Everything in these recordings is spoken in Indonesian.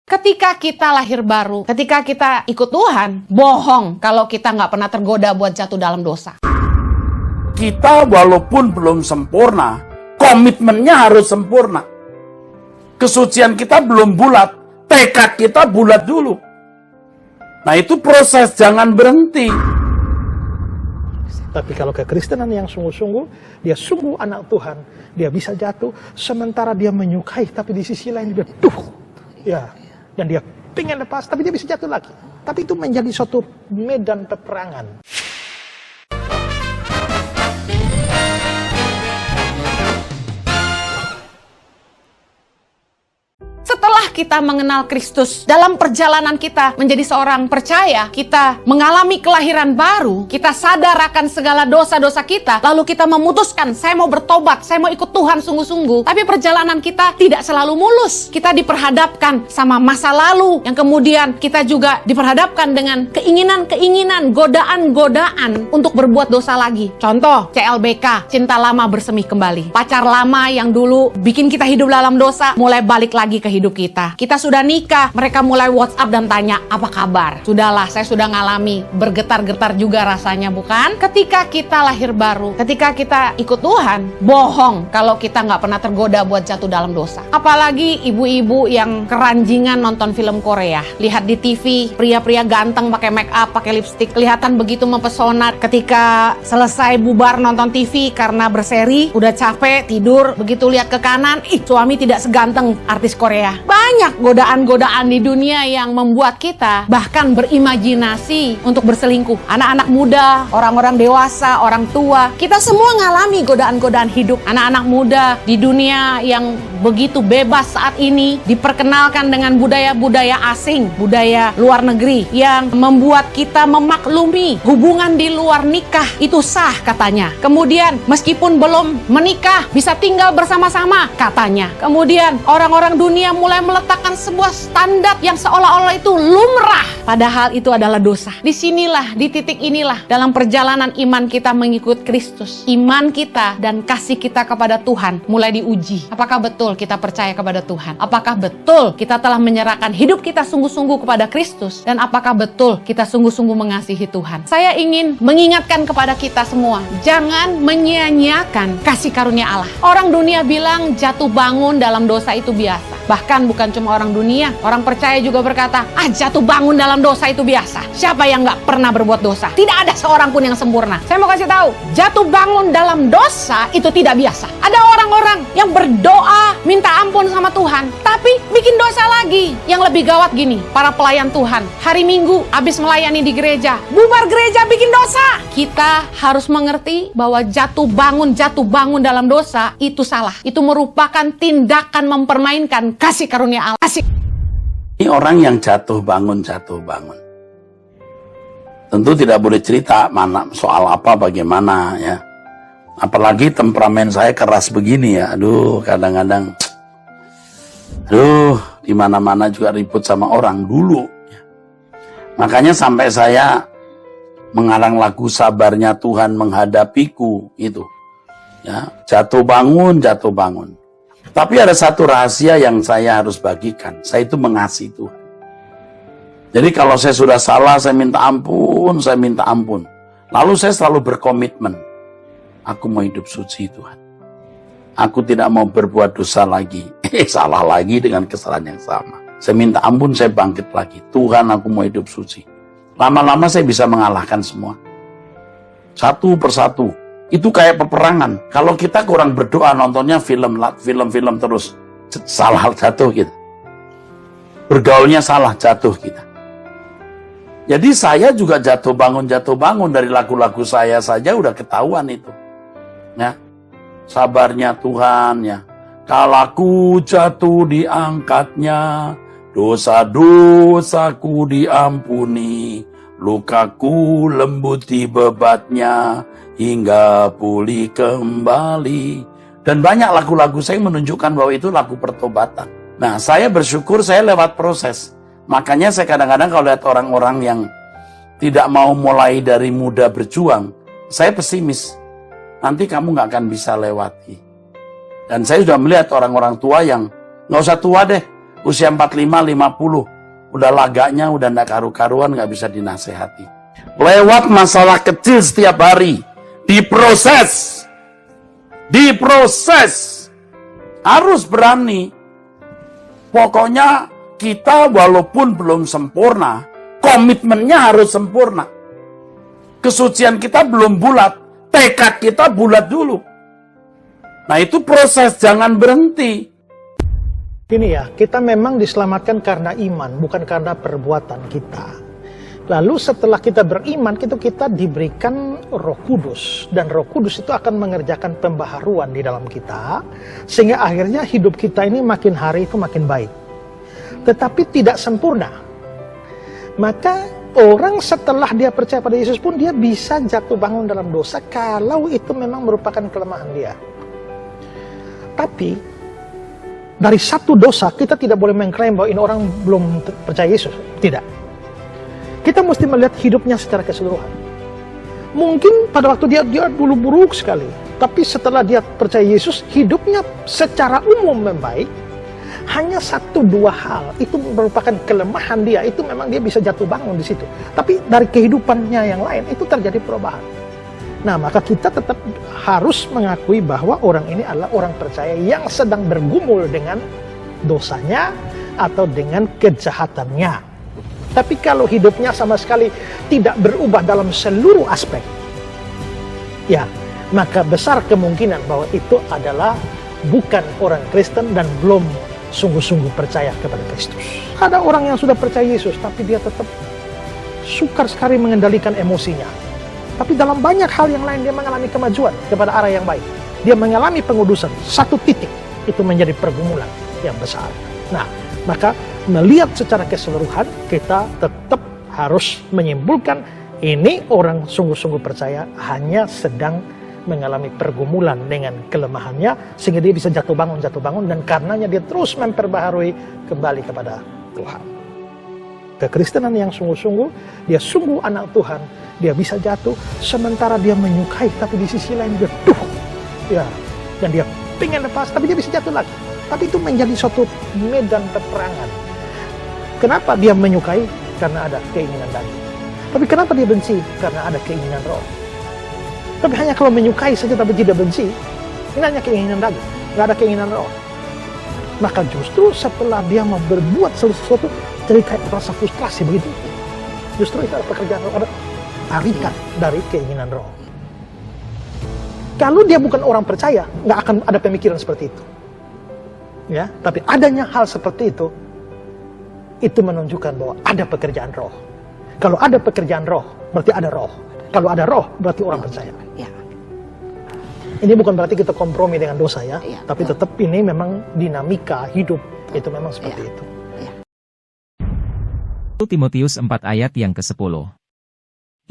Ketika kita lahir baru, ketika kita ikut Tuhan, bohong kalau kita nggak pernah tergoda buat jatuh dalam dosa. Kita walaupun belum sempurna, komitmennya harus sempurna. Kesucian kita belum bulat, tekad kita bulat dulu. Nah itu proses, jangan berhenti. Tapi kalau kekristenan yang sungguh-sungguh, dia sungguh anak Tuhan, dia bisa jatuh, sementara dia menyukai, tapi di sisi lain dia dan dia pengen lepas, tapi dia bisa jatuh lagi. Tapi itu menjadi suatu medan peperangan. Setelah kita mengenal Kristus, dalam perjalanan kita menjadi seorang percaya, kita mengalami kelahiran baru, kita sadar akan segala dosa-dosa kita, lalu kita memutuskan, saya mau bertobat, saya mau ikut Tuhan sungguh-sungguh. Tapi perjalanan kita tidak selalu mulus. Kita diperhadapkan sama masa lalu, yang kemudian kita juga diperhadapkan dengan keinginan-keinginan, godaan-godaan untuk berbuat dosa lagi. Contoh, CLBK, cinta lama bersemi kembali. Pacar lama yang dulu bikin kita hidup dalam dosa, mulai balik lagi ke hidup kita. Kita sudah nikah, mereka mulai WhatsApp dan tanya, apa kabar? Sudahlah, saya sudah ngalami, bergetar-getar juga rasanya, bukan? Ketika kita lahir baru, ketika kita ikut Tuhan, bohong kalau kita nggak pernah tergoda buat jatuh dalam dosa. Apalagi ibu-ibu yang keranjingan nonton film Korea. Lihat di TV, pria-pria ganteng pakai make up, pakai lipstick, kelihatan begitu mempesona. Ketika selesai bubar nonton TV karena berseri, udah capek, tidur, begitu lihat ke kanan, suami tidak seganteng artis Korea. Banyak godaan-godaan di dunia yang membuat kita bahkan berimajinasi untuk berselingkuh. Anak-anak muda, orang-orang dewasa, orang tua, kita semua ngalami godaan-godaan hidup. Anak-anak muda di dunia yang begitu bebas saat ini diperkenalkan dengan budaya-budaya asing, budaya luar negeri yang membuat kita memaklumi hubungan di luar nikah itu sah katanya. Kemudian meskipun belum menikah bisa tinggal bersama-sama katanya. Kemudian orang-orang dunia mulai meletakkan sebuah standar yang seolah-olah itu lumrah, padahal itu adalah dosa. Disinilah, di titik inilah dalam perjalanan iman kita mengikut Kristus, iman kita dan kasih kita kepada Tuhan mulai diuji. Apakah betul kita percaya kepada Tuhan? Apakah betul kita telah menyerahkan hidup kita sungguh-sungguh kepada Kristus? Dan apakah betul kita sungguh-sungguh mengasihi Tuhan? Saya ingin mengingatkan kepada kita semua, jangan menyia-nyiakan kasih karunia Allah. Orang dunia bilang jatuh bangun dalam dosa itu biasa. Bahkan bukan cuma orang dunia, orang percaya juga berkata, jatuh bangun dalam dosa itu biasa. Siapa yang nggak pernah berbuat dosa? Tidak ada seorang pun yang sempurna. Saya mau kasih tahu, jatuh bangun dalam dosa itu tidak biasa. Ada orang-orang yang berdoa, minta ampun sama Tuhan, tapi bikin dosa lagi. Yang lebih gawat gini, para pelayan Tuhan, hari Minggu habis melayani di gereja, bubar gereja bikin dosa. Kita harus mengerti bahwa jatuh bangun dalam dosa itu salah. Itu merupakan tindakan mempermainkan kasih karunia Allah. Ini orang yang jatuh bangun. Tentu tidak boleh cerita mana soal apa bagaimana ya. Apalagi temperamen saya keras begini ya. Kadang-kadang di mana-mana juga ribut sama orang dulu. Makanya sampai saya mengarang lagu Sabarnya Tuhan Menghadapiku itu. Ya, jatuh bangun. Tapi ada satu rahasia yang saya harus bagikan. Saya itu mengasihi Tuhan. Jadi kalau saya sudah salah, saya minta ampun. Lalu saya selalu berkomitmen. Aku mau hidup suci Tuhan. Aku tidak mau berbuat dosa lagi. Salah lagi dengan kesalahan yang sama. Saya minta ampun, saya bangkit lagi. Tuhan, aku mau hidup suci. Lama-lama saya bisa mengalahkan semua. Satu persatu. Itu kayak peperangan. Kalau kita kurang berdoa, nontonnya film terus, salah jatuh kita. Bergaulnya salah, jatuh kita. Jadi saya juga jatuh bangun dari lagu-lagu saya saja udah ketahuan itu. Ya, sabarnya Tuhan ya. Kalaku jatuh diangkatnya, dosa-dosaku diampuni, lukaku lembuti bebatnya, hingga pulih kembali. Dan banyak lagu-lagu saya menunjukkan bahwa itu lagu pertobatan. Nah, saya bersyukur saya lewat proses. Makanya saya kadang-kadang kalau lihat orang-orang yang tidak mau mulai dari muda berjuang, saya pesimis. Nanti kamu nggak akan bisa lewati. Dan saya sudah melihat orang-orang tua yang nggak usah tua deh, usia 45, 50. Udah lagaknya, udah ndak karu-karuan, nggak bisa dinasehati. Lewat masalah kecil setiap hari. Diproses. Harus berani. Pokoknya kita walaupun belum sempurna, komitmennya harus sempurna. Kesucian kita belum bulat, tekad kita bulat dulu. Nah itu proses, jangan berhenti. Ini ya, kita memang diselamatkan karena iman, bukan karena perbuatan kita. Lalu setelah kita beriman, kita diberikan Roh Kudus. Dan Roh Kudus itu akan mengerjakan pembaharuan di dalam kita, sehingga akhirnya hidup kita ini makin hari itu makin baik. Tetapi tidak sempurna. Maka orang setelah dia percaya pada Yesus pun dia bisa jatuh bangun dalam dosa kalau itu memang merupakan kelemahan dia. Tapi dari satu dosa kita tidak boleh mengklaim bahwa ini orang belum percaya Yesus. Tidak. Kita mesti melihat hidupnya secara keseluruhan. Mungkin pada waktu dia dulu buruk sekali, tapi setelah dia percaya Yesus, hidupnya secara umum membaik. Hanya 1-2 hal itu merupakan kelemahan dia, itu memang dia bisa jatuh bangun di situ. Tapi dari kehidupannya yang lain itu terjadi perubahan. Nah, maka kita tetap harus mengakui bahwa orang ini adalah orang percaya yang sedang bergumul dengan dosanya atau dengan kejahatannya. Tapi kalau hidupnya sama sekali tidak berubah dalam seluruh aspek, ya, maka besar kemungkinan bahwa itu adalah bukan orang Kristen dan belum sungguh-sungguh percaya kepada Kristus. Ada orang yang sudah percaya Yesus, tapi dia tetap sukar sekali mengendalikan emosinya. Tapi dalam banyak hal yang lain dia mengalami kemajuan kepada arah yang baik. Dia mengalami pengudusan. Satu titik itu menjadi pergumulan yang besar. Nah, maka melihat secara keseluruhan, kita tetap harus menyimpulkan ini orang sungguh-sungguh percaya hanya sedang mengalami pergumulan dengan kelemahannya sehingga dia bisa jatuh bangun dan karenanya dia terus memperbaharui kembali kepada Tuhan. Kekristenan yang sungguh-sungguh, dia sungguh anak Tuhan, dia bisa jatuh sementara dia menyukai tapi di sisi lain dia dan dia pengen lepas tapi dia bisa jatuh lagi. Tapi itu menjadi suatu medan peperangan. Kenapa dia menyukai? Karena ada keinginan daging. Tapi kenapa dia benci? Karena ada keinginan roh. Tapi hanya kalau menyukai saja tapi tidak benci, ini hanya keinginan daging, nggak ada keinginan roh. Maka justru setelah dia mau berbuat sesuatu, jadi kayak rasa frustrasi begitu. Justru itu ada pekerjaan roh, ada tarikan dari keinginan roh. Kalau dia bukan orang percaya, nggak akan ada pemikiran seperti itu. Ya, tapi adanya hal seperti itu menunjukkan bahwa ada pekerjaan roh. Kalau ada pekerjaan roh, berarti ada roh. Kalau ada roh, berarti orang percaya. Ya. Ini bukan berarti kita kompromi dengan dosa ya, Ya, tapi tetap ini memang dinamika hidup, itu memang seperti itu. 1 Timotius 4 ayat yang ke-10.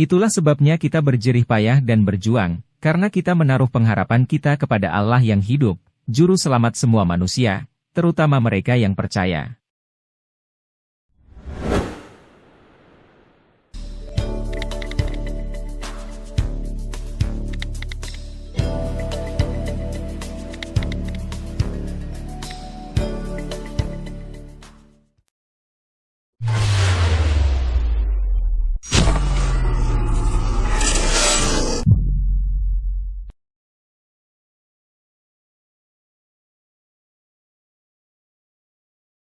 Itulah sebabnya kita berjerih payah dan berjuang, karena kita menaruh pengharapan kita kepada Allah yang hidup, Juru Selamat semua manusia, terutama mereka yang percaya.